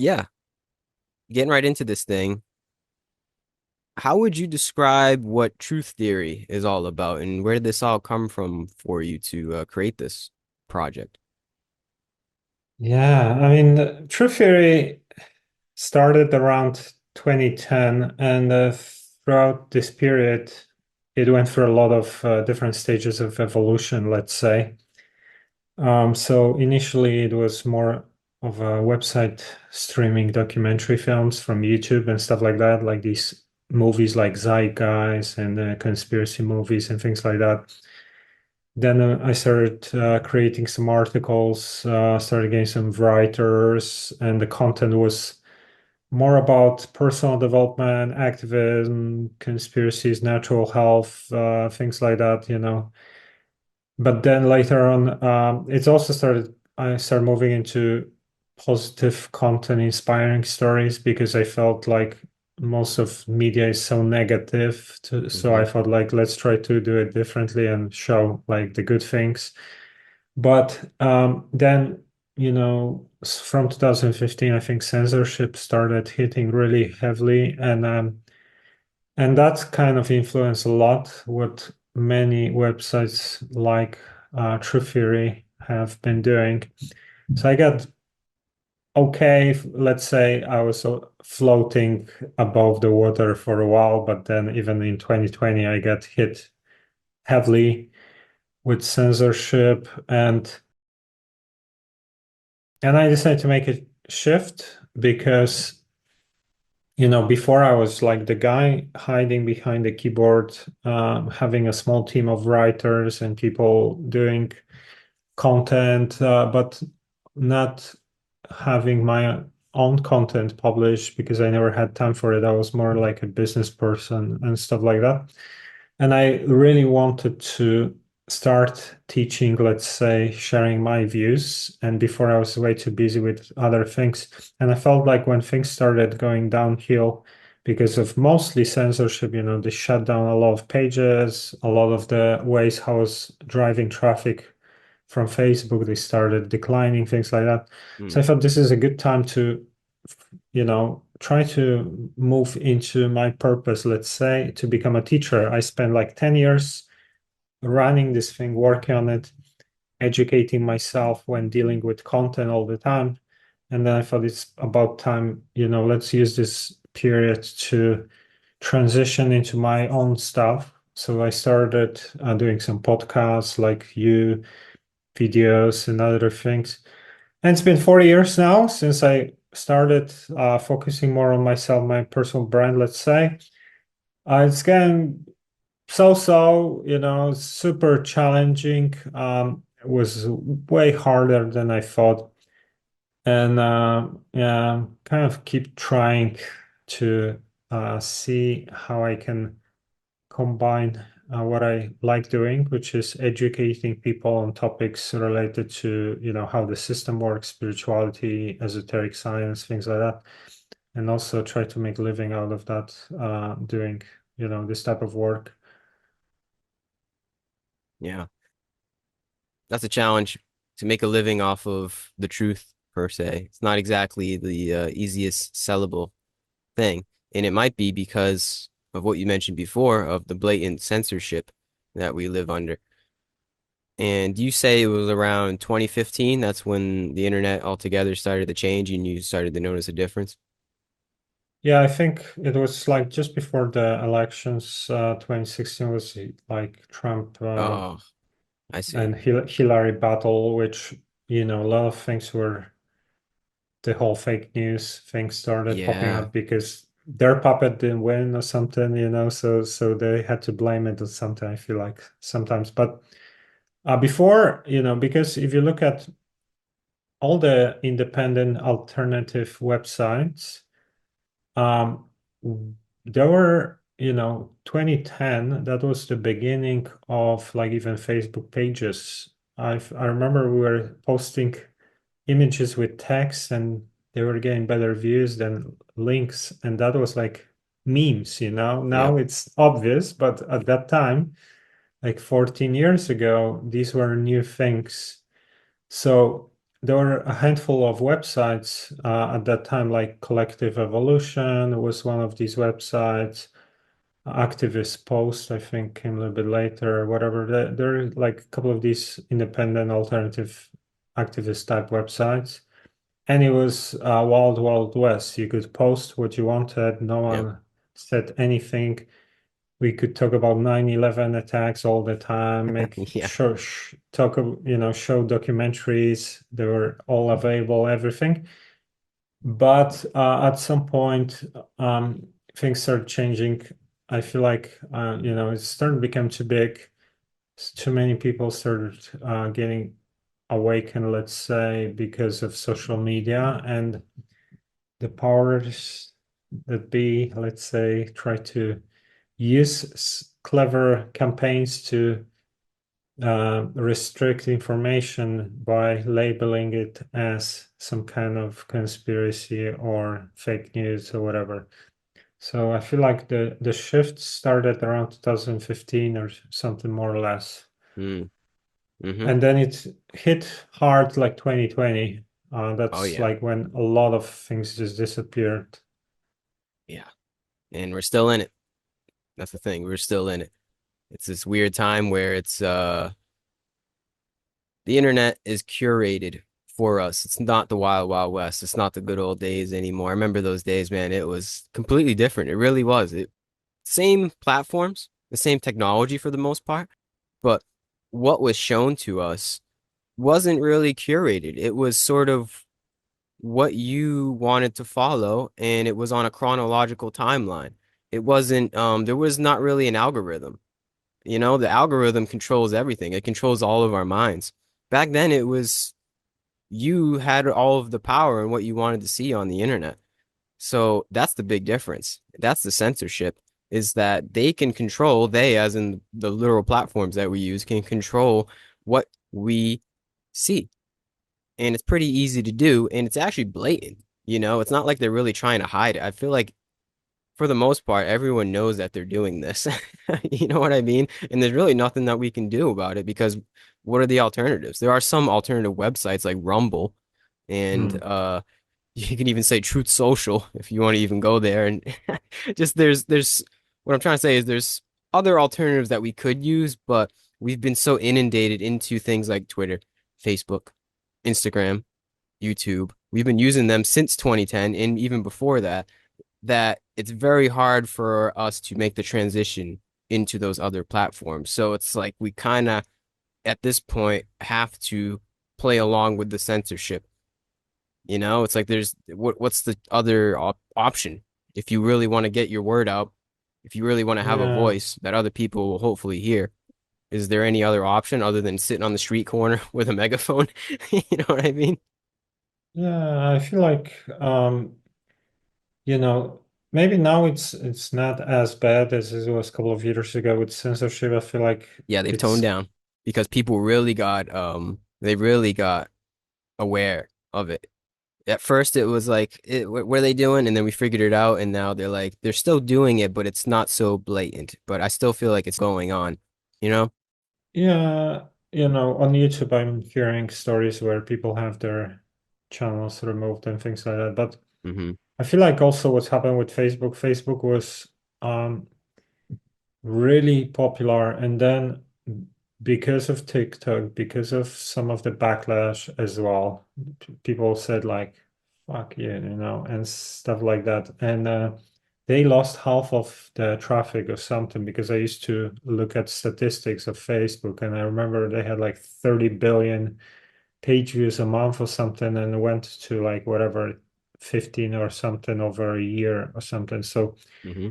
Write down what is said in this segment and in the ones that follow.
Yeah, getting right into this thing. How would you describe what truth theory is all about, and where did this all come from for you to create this project? Yeah, I mean, True Theory started around 2010, and throughout this period, it went through a lot of different stages of evolution, let's say. So initially, it was more of a website streaming documentary films from YouTube and stuff like that, like these movies like Zeitgeist and conspiracy movies and things like that. Then I started creating some articles, started getting some writers, and the content was more about personal development, activism, conspiracies, natural health, things like that. But then later on, I started moving into positive content, inspiring stories because I felt like most of media is so negative. So Hmm. I thought like, let's try to do it differently and show like the good things. But then, from 2015, I think censorship started hitting really heavily, and that kind of influenced a lot what many websites like True Theory have been doing. So I got okay, let's say I was floating above the water for a while, but then even in 2020, I got hit heavily with censorship and I decided to make a shift because, before I was like the guy hiding behind the keyboard, having a small team of writers and people doing content, but not having my own content published because I never had time for it. I was more like a business person and stuff like that. And I really wanted to start teaching, let's say, sharing my views. And before I was way too busy with other things. And I felt like when things started going downhill because of mostly censorship, they shut down a lot of pages, a lot of the ways how I was driving traffic from Facebook, they started declining, things like that. So I thought this is a good time to try to move into my purpose, let's say, to become a teacher. I spent like 10 years running this thing, working on it, educating myself when dealing with content all the time. And then I thought it's about time, let's use this period to transition into my own stuff. So I started doing some podcasts like you, videos, and other things. And it's been 4 years now since I started focusing more on myself, my personal brand, let's say. It's getting so, super challenging. It was way harder than I thought. And yeah, kind of keep trying to see how I can combine what I like doing, which is educating people on topics related to, how the system works, spirituality, esoteric science, things like that, and also try to make a living out of that, doing, this type of work. Yeah, that's a challenge to make a living off of the truth per se. It's not exactly the easiest sellable thing, and it might be because of what you mentioned before of the blatant censorship that we live under. And you say it was around 2015, that's when the internet altogether started to change and you started to notice a difference? Yeah, I think it was like just before the elections, 2016 was like Trump Oh, I see. and Hillary battle, which, a lot of things were the whole fake news thing started popping Yeah. up because their puppet didn't win or something, so they had to blame it on something, I feel like sometimes. But before, because if you look at all the independent alternative websites, um, there were, 2010, that was the beginning of like even Facebook pages. I remember we were posting images with text and they were getting better views than links. And that was like memes. Yep. Now it's obvious, but at that time, like 14 years ago, these were new things. So there were a handful of websites at that time, like Collective Evolution was one of these websites. Activist Post, I think, came a little bit later, whatever. There are like a couple of these independent alternative activist type websites. And it was wild, wild west. You could post what you wanted. No Yep. one said anything. We could talk about 9/11 attacks all the time, make Yeah. sure, talk, show documentaries. They were all available, everything. But at some point, things started changing. I feel like, it started to become too big. Too many people started getting awakened, let's say, because of social media, and the powers that be, let's say, try to use clever campaigns to restrict information by labeling it as some kind of conspiracy or fake news or whatever. So I feel like the shift started around 2015 or something more or less. Mm. Mm-hmm. And then it hit hard like 2020. Oh That's yeah. like when a lot of things just disappeared. Yeah. And we're still in it. That's the thing. We're still in it. It's this weird time where it's the internet is curated for us. It's not the wild, wild west. It's not the good old days anymore. I remember those days, man. It was completely different. It really was. It same platforms, the same technology for the most part, but what was shown to us wasn't really curated. It was sort of what you wanted to follow, and it was on a chronological timeline. It wasn't, there was not really an algorithm. You know, the algorithm controls everything. It controls all of our minds. Back then, it was you had all of the power and what you wanted to see on the internet. So that's the big difference. That's the censorship, is that they can control, they, as in the literal platforms that we use, can control what we see. And it's pretty easy to do, and it's actually blatant. You know, it's not like they're really trying to hide it. I feel like for the most part, everyone knows that they're doing this. You know what I mean? And there's really nothing that we can do about it because what are the alternatives? There are some alternative websites like Rumble and Hmm. you can even say Truth Social if you want to even go there. And just there's what I'm trying to say is there's other alternatives that we could use, but we've been so inundated into things like Twitter, Facebook, Instagram, YouTube. We've been using them since 2010 and even before that, that it's very hard for us to make the transition into those other platforms. So it's like we kind of, at this point, have to play along with the censorship. You know, it's like there's what's the other option? If you really want to get your word out, if you really want to have a Yeah. voice that other people will hopefully hear, is there any other option other than sitting on the street corner with a megaphone? You know what I mean? Yeah, I feel like you know, maybe now it's not as bad as it was a couple of years ago with censorship. I feel like Yeah, they've toned it's down because people really got they really got aware of it. At first it was like what are they doing? And then we figured it out and now they're like they're still doing it, but it's not so blatant. But I still feel like it's going on, you know? yeah, on YouTube I'm hearing stories where people have their channels removed and things like that. But Hmm. I feel like also what's happened with Facebook, Facebook was um really popular. And then because of TikTok, because of some of the backlash as well, people said like, fuck you, and stuff like that. And they lost half of the traffic or something because I used to look at statistics of Facebook and I remember they had like 30 billion page views a month or something and went to like whatever 15 or something over a year or something. So Hmm.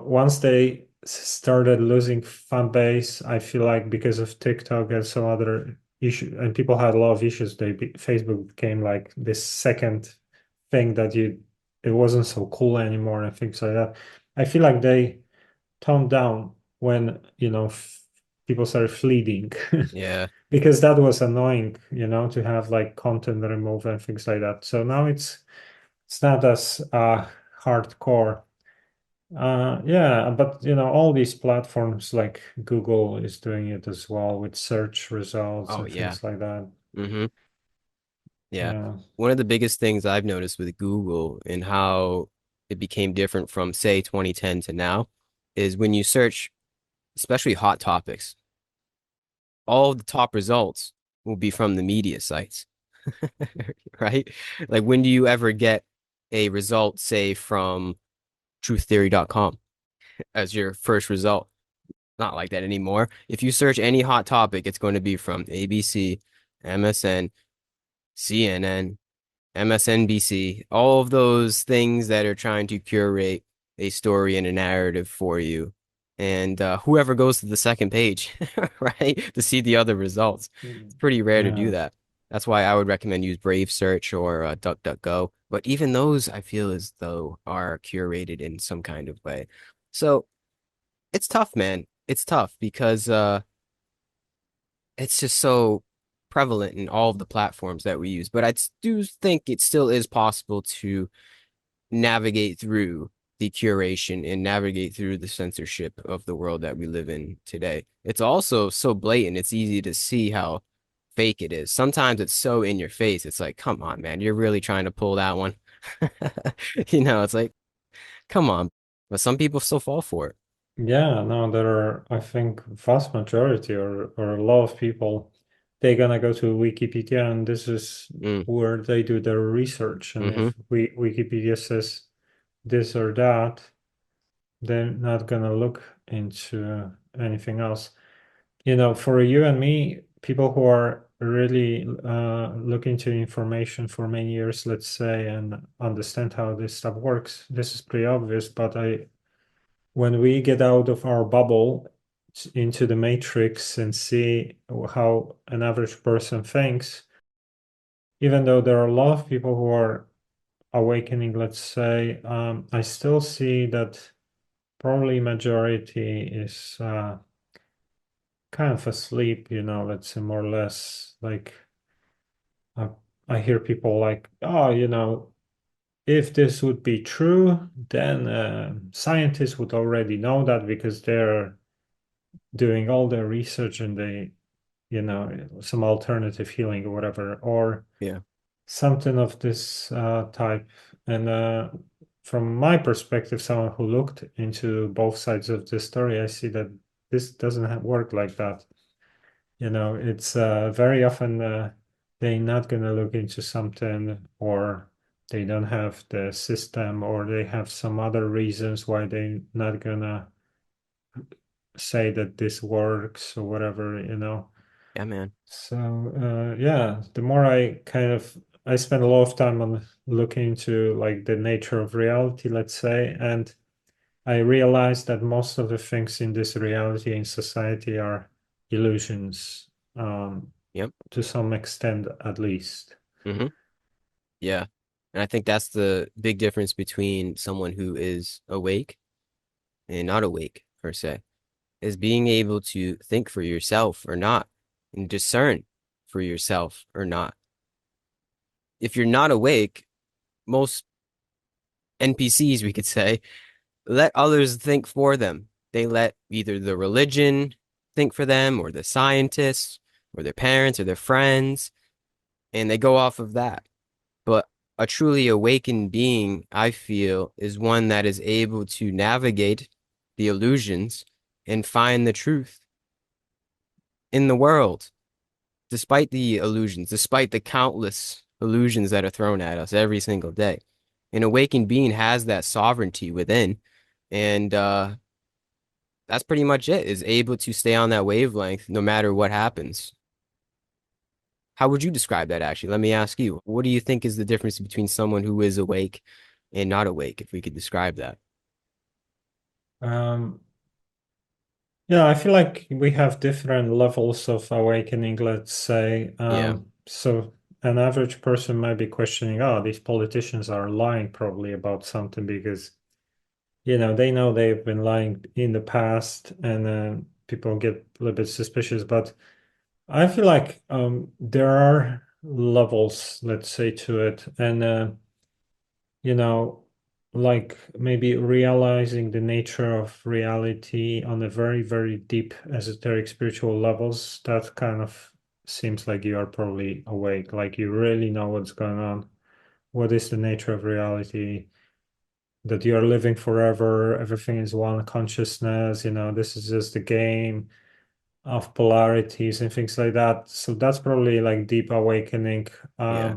once they started losing fan base, I feel like because of TikTok and some other issue, and people had a lot of issues, Facebook became like this second thing that it wasn't so cool anymore and things like that. I feel like they toned down when, people started fleeing Yeah. because that was annoying, to have like content removed and things like that. So now it's not as hardcore. Yeah, but all these platforms like Google is doing it as well with search results Oh and yeah. things like that. Hmm. Yeah. Yeah. One of the biggest things I've noticed with Google and how it became different from, say, 2010 to now is when you search, especially hot topics, all of the top results will be from the media sites, right? Like, when do you ever get a result, say, from truththeory.com as your first result? Not like that anymore. If you search any hot topic, it's going to be from ABC, MSN, CNN, MSNBC, all of those things that are trying to curate a story and a narrative for you. And whoever goes to the second page, right, to see the other results. It's Mm. pretty rare to do Yeah. that. That's why I would recommend use Brave Search or DuckDuckGo. But even those, I feel as though are curated in some kind of way. So it's tough, man. It's tough because it's just so prevalent in all of the platforms that we use. But do think it still is possible to navigate through the curation and navigate through the censorship of the world that we live in today. It's also so blatant, it's easy to see how fake it is. Sometimes it's so in your face. It's like, come on, man, you're really trying to pull that one. It's like, come on. But some people still fall for it. Yeah, no, there are, I think, vast majority or a lot of people, they're gonna go to Wikipedia and this is Mm, where they do their research. And hmm. if Wikipedia says this or that, they're not gonna look into anything else. For you and me, people who are really looking to information for many years, let's say, and understand how this stuff works, this is pretty obvious, but when we get out of our bubble into the matrix and see how an average person thinks, even though there are a lot of people who are awakening, let's say, I still see that probably majority is kind of asleep, let's say more or less. Like I, I hear people like, oh, if this would be true, then scientists would already know that because they're doing all their research and some alternative healing or whatever, or Yeah. something of this type. And from my perspective, someone who looked into both sides of the story, I see that this doesn't work like that. It's very often they're not going to look into something, or they don't have the system, or they have some other reasons why they're not going to say that this works or whatever. Yeah, man. So yeah, the more I spend a lot of time on looking into like the nature of reality, let's say, and I realize that most of the things in this reality in society are illusions, Yep. to some extent at least. Hmm. Yeah. And I think that's the big difference between someone who is awake and not awake, per se, is being able to think for yourself or not and discern for yourself or not. If you're not awake, most NPCs, we could say, let others think for them. They let either the religion think for them or the scientists or their parents or their friends, and they go off of that. But a truly awakened being, I feel, is one that is able to navigate the illusions and find the truth in the world, despite the illusions, despite the countless illusions that are thrown at us every single day. An awakened being has that sovereignty within, and that's pretty much it, is able to stay on that wavelength no matter what happens. How would you describe that, actually? Let me ask you. What do you think is the difference between someone who is awake and not awake, if we could describe that? Um, yeah, I feel like we have different levels of awakening, let's say. Yeah. So an average person might be questioning, oh, these politicians are lying probably about something because they know they've been lying in the past, and people get a little bit suspicious. But I feel like there are levels, let's say, to it. And, you know, like maybe realizing the nature of reality on a very, very deep esoteric spiritual levels, that kind of seems like you are probably awake, like you really know what's going on. What is the nature of reality? That you are living forever, everything is one consciousness, this is just a game of polarities and things like that. So that's probably like deep awakening. Yeah.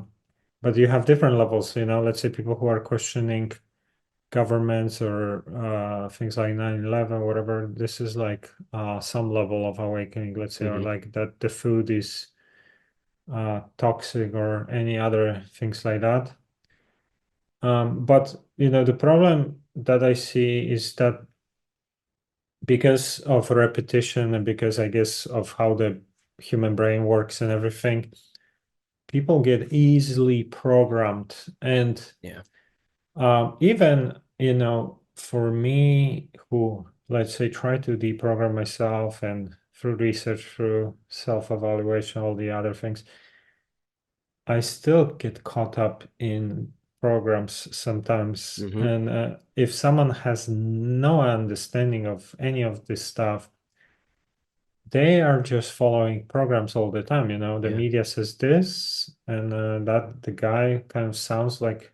But you have different levels, let's say people who are questioning governments or things like 9/11, whatever. This is like some level of awakening, let's say, or Hmm. like that the food is toxic or any other things like that. But the problem that I see is that because of repetition and because I guess of how the human brain works and everything, people get easily programmed. And Yeah. even, for me, who, let's say, try to deprogram myself and through research, through self-evaluation, all the other things, I still get caught up in programs sometimes. Hmm. And if someone has no understanding of any of this stuff, they are just following programs all the time. The Yeah. media says this, and that the guy kind of sounds like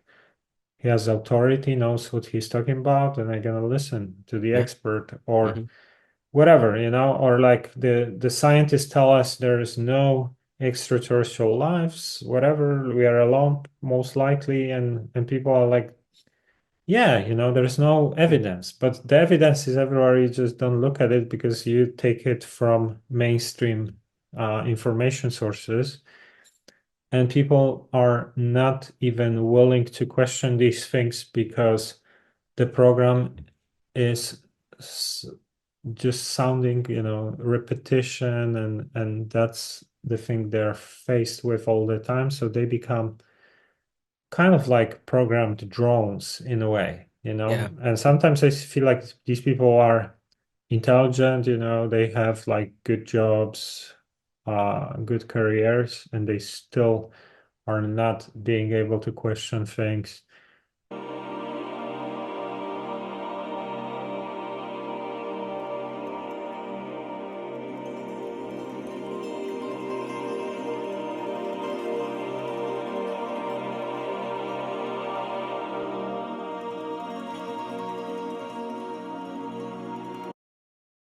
he has authority, knows what he's talking about, and I'm gonna listen to the Yeah. expert or Hmm. whatever, or like the scientists tell us there is no extraterrestrial lives, whatever, we are alone most likely, and people are like, yeah, there's no evidence, but the evidence is everywhere. You just don't look at it because you take it from mainstream information sources, and people are not even willing to question these things because the program is just sounding, repetition, and that's the thing they're faced with all the time. So they become kind of like programmed drones in a way, Yeah. and sometimes I feel like these people are intelligent, they have like good jobs, good careers, and they still are not being able to question things.